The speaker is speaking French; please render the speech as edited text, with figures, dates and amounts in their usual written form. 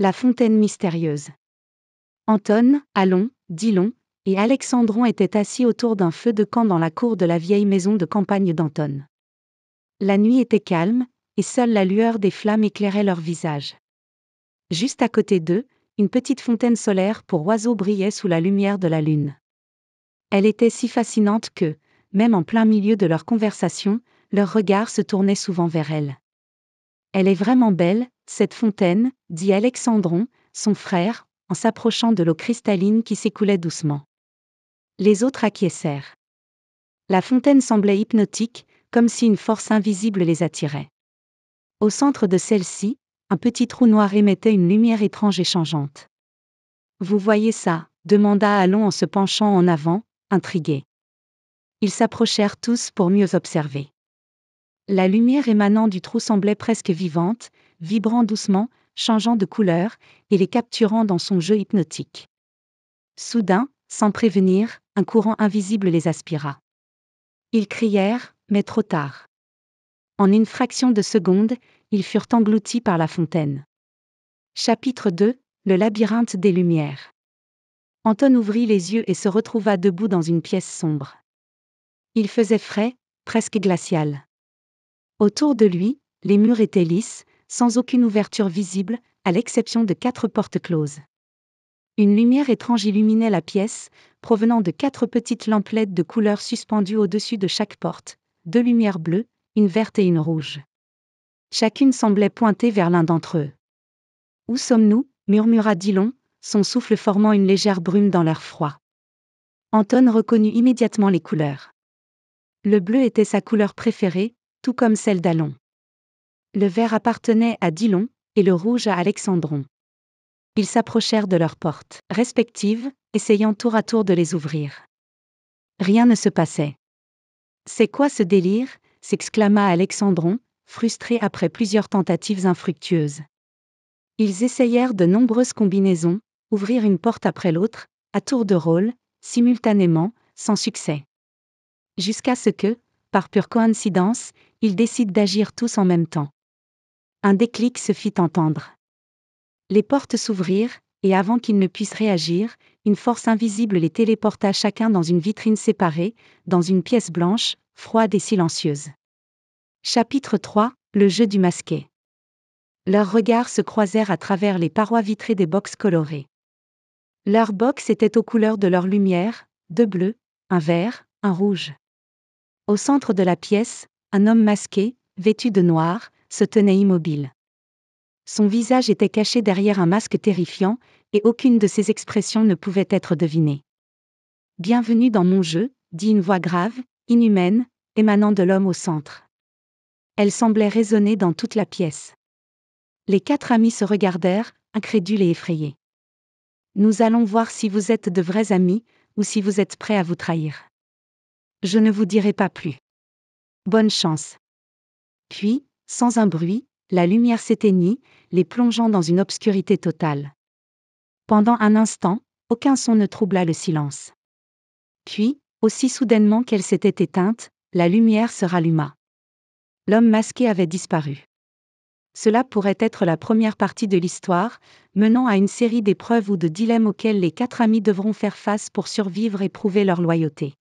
La fontaine mystérieuse. Anton, Alon, Dillon et Alexandron étaient assis autour d'un feu de camp dans la cour de la vieille maison de campagne d'Anton. La nuit était calme, et seule la lueur des flammes éclairait leurs visages. Juste à côté d'eux, une petite fontaine solaire pour oiseaux brillait sous la lumière de la lune. Elle était si fascinante que, même en plein milieu de leur conversation, leurs regards se tournaient souvent vers elle. « Elle est vraiment belle, cette fontaine », dit Alexandron, son frère, en s'approchant de l'eau cristalline qui s'écoulait doucement. Les autres acquiescèrent. La fontaine semblait hypnotique, comme si une force invisible les attirait. Au centre de celle-ci, un petit trou noir émettait une lumière étrange et changeante. « Vous voyez ça ?» demanda Alon en se penchant en avant, intrigué. Ils s'approchèrent tous pour mieux observer. La lumière émanant du trou semblait presque vivante, vibrant doucement, changeant de couleur, et les capturant dans son jeu hypnotique. Soudain, sans prévenir, un courant invisible les aspira. Ils crièrent, mais trop tard. En une fraction de seconde, ils furent engloutis par la fontaine. Chapitre 2 – Le labyrinthe des lumières. Anton ouvrit les yeux et se retrouva debout dans une pièce sombre. Il faisait frais, presque glacial. Autour de lui, les murs étaient lisses, sans aucune ouverture visible, à l'exception de 4 portes closes. Une lumière étrange illuminait la pièce, provenant de 4 petites lampes LED de couleur suspendues au-dessus de chaque porte, 2 lumières bleues, une verte et une rouge. Chacune semblait pointer vers l'un d'entre eux. « Où sommes-nous » murmura Dillon, son souffle formant une légère brume dans l'air froid. Anton reconnut immédiatement les couleurs. Le bleu était sa couleur préférée, tout comme celle d'Alon. Le vert appartenait à Dillon, et le rouge à Alexandron. Ils s'approchèrent de leurs portes respectives, essayant tour à tour de les ouvrir. Rien ne se passait. « C'est quoi ce délire » s'exclama Alexandron, frustré après plusieurs tentatives infructueuses. Ils essayèrent de nombreuses combinaisons, ouvrir une porte après l'autre, à tour de rôle, simultanément, sans succès. Jusqu'à ce que, par pure coïncidence, ils décident d'agir tous en même temps. Un déclic se fit entendre. Les portes s'ouvrirent, et avant qu'ils ne puissent réagir, une force invisible les téléporta chacun dans une vitrine séparée, dans une pièce blanche, froide et silencieuse. Chapitre 3 – Le jeu du masqué. Leurs regards se croisèrent à travers les parois vitrées des box colorées. Leurs box étaient aux couleurs de leur lumière, 2 bleus, un vert, un rouge. Au centre de la pièce, un homme masqué, vêtu de noir, se tenait immobile. Son visage était caché derrière un masque terrifiant, et aucune de ses expressions ne pouvait être devinée. « Bienvenue dans mon jeu », dit une voix grave, inhumaine, émanant de l'homme au centre. Elle semblait résonner dans toute la pièce. Les 4 amis se regardèrent, incrédules et effrayés. « Nous allons voir si vous êtes de vrais amis, ou si vous êtes prêts à vous trahir. Je ne vous dirai pas plus. Bonne chance. » Puis, sans un bruit, la lumière s'éteignit, les plongeant dans une obscurité totale. Pendant un instant, aucun son ne troubla le silence. Puis, aussi soudainement qu'elle s'était éteinte, la lumière se ralluma. L'homme masqué avait disparu. Cela pourrait être la première partie de l'histoire, menant à une série d'épreuves ou de dilemmes auxquels les 4 amis devront faire face pour survivre et prouver leur loyauté.